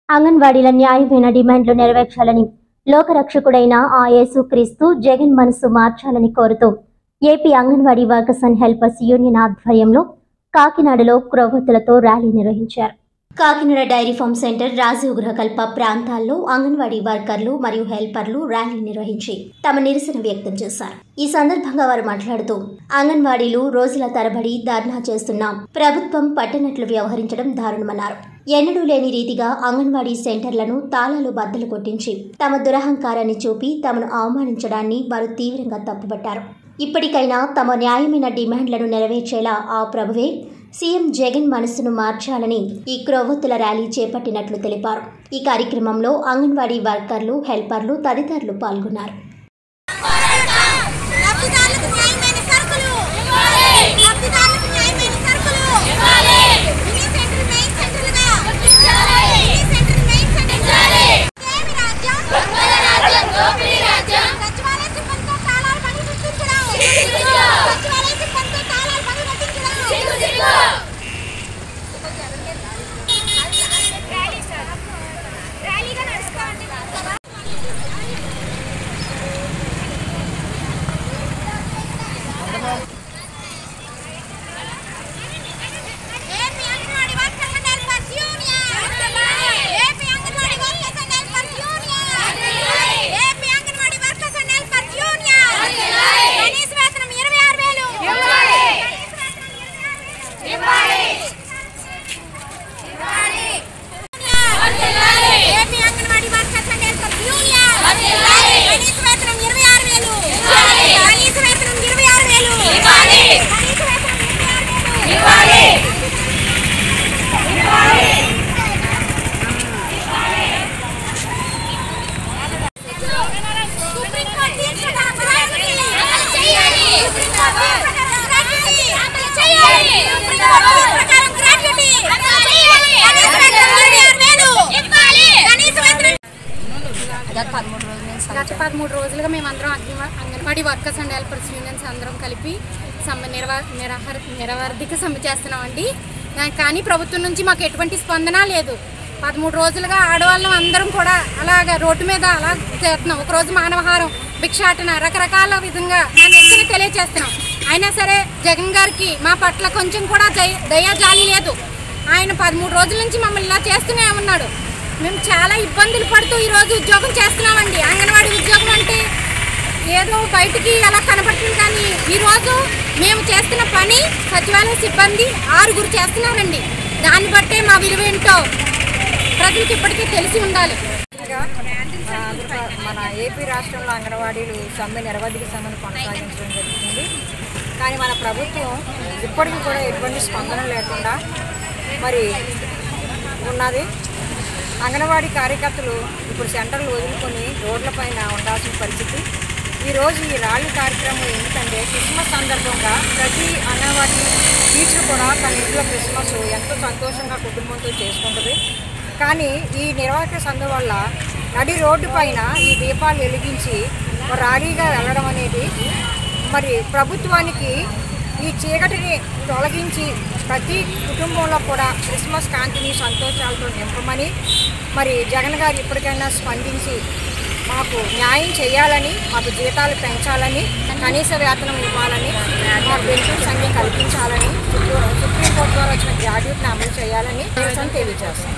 అంగన్వాడీల న్యాయమైన డిమాండ్లు నెరవేర్చాలని లోకరక్షకుడైన ఆ యేసుక్రీస్తు జగన్ మనసు మార్చాలని కోరుతూ AP anganwadi workers and helpers union ఆధ్వర్యంలో కాకినాడలో క్రొవ్వొత్తులతో ర్యాలీ నిర్వహించారు. Kakinada dairy farm centre, Rajiv Gruhakalpa ప్రాంతాల్లో అంగన్వాడీ వర్కర్లు మరియు హెల్పర్లు ర్యాలీ నిర్వహించి తమ నిరసన వ్యక్తం చేశారు. ఈ సందర్భంగా వారు మాట్లాడుతూ అంగన్వాడీలు రోజుల తరబడి ధర్నా చేస్తున్నా ప్రభుత్వం పట్టనట్లు వ్యవహరించడం దారుణమన్నారు. ఎన్నడూ లేని రీతిగా అంగన్వాడీ సెంటర్లను తాళాలు బద్దలు కొట్టించి తమ దురహంకారాన్ని చూపి తమను అవమానించడాన్ని వారు తీవ్రంగా తప్పుపట్టారు. ఇప్పటికైనా తమ న్యాయమైన డిమాండ్లను నెరవేర్చేలా ఆ ప్రభువే సీఎం జగన్ మనసును మార్చాలని ఈ క్రొవ్వొత్తుల ర్యాలీ చేపట్టినట్లు తెలిపారు. ఈ కార్యక్రమంలో అంగన్వాడీ వర్కర్లు, హెల్పర్లు తదితరులు పాల్గొన్నారు. గత 13 రోజులుగా మేమందరం anganwadi workers and helpers unions అందరం కలిపి నిరవధిక సమ్మె చేస్తున్నామండి. కానీ ప్రభుత్వం నుంచి మాకు ఎటువంటి స్పందన లేదు. 13 రోజులుగా ఆడవాళ్ళం అందరం కూడా అలాగ రోడ్డు మీద అలా చేస్తున్నాం. ఒకరోజు మానవహారం, భిక్షాటన, రకరకాల విధంగా నిరసన తెలియజేస్తున్నాం. అయినా సరే జగన్ గారికి మా పట్ల కొంచెం కూడా దయాజాలి లేదు. ఆయన 13 రోజుల నుంచి మమ్మల్ని ఇలా చేస్తూనే ఉన్నాడు. మేము చాలా ఇబ్బందులు పడుతూ ఈరోజు ఉద్యోగం చేస్తున్నామండి. అంగన్వాడీ ఉద్యోగం అంటే ఏదో బయటికి అలా కనపడుతుంది, కానీ ఈరోజు మేము చేస్తున్న పని సచివాలయ సిబ్బంది 6 చేస్తున్నారండి. దాన్ని బట్టే మా విలువ ఏంటో ప్రజలకు ఇప్పటికీ తెలిసి ఉండాలి. మన ఏపీ రాష్ట్రంలో అంగన్వాడీలు సమ్మె నిరవధిక సమ్మెను కొనసాగించడం జరుగుతుంది. కానీ మన ప్రభుత్వం ఇప్పటికీ కూడా ఎటువంటి స్పందన లేకుండా మరి ఉన్నది. అంగన్వాడీ కార్యకర్తలు ఇప్పుడు సెంటర్లు వదులుకొని రోడ్లపైన ఉండాల్సిన పరిస్థితి. ఈరోజు ఈ ర్యాలీ కార్యక్రమం ఎందుకంటే క్రిస్మస్ సందర్భంగా ప్రతి అంగన్వాడీ టీచర్ కూడా తన ఇంట్లో క్రిస్మస్ ఎంతో సంతోషంగా కుటుంబంతో చేసుకుంటుంది. కానీ ఈ నిర్వాహక సంఘం వల్ల నడి రోడ్డు పైన ఈ దీపాలు వెలిగించి ర్యాలీగా వెళ్ళడం అనేది మరి ప్రభుత్వానికి ఈ చీకటిని తొలగించి ప్రతి కుటుంబంలో కూడా క్రిస్మస్ కాంతిని సంతోషాలతో నింపమని మరి జగన్ గారు ఇప్పటికైనా స్పందించి మాకు న్యాయం చేయాలని, మాకు జీతాలు పెంచాలని, కనీస వేతనం ఇవ్వాలని, మాకు బెనిఫిట్స్ అన్నీ కల్పించాలని, సుప్రీంకోర్టు ద్వారా వచ్చిన గ్రాడ్యుయేట్ని అమలు చేయాలని తెలియజేస్తాం.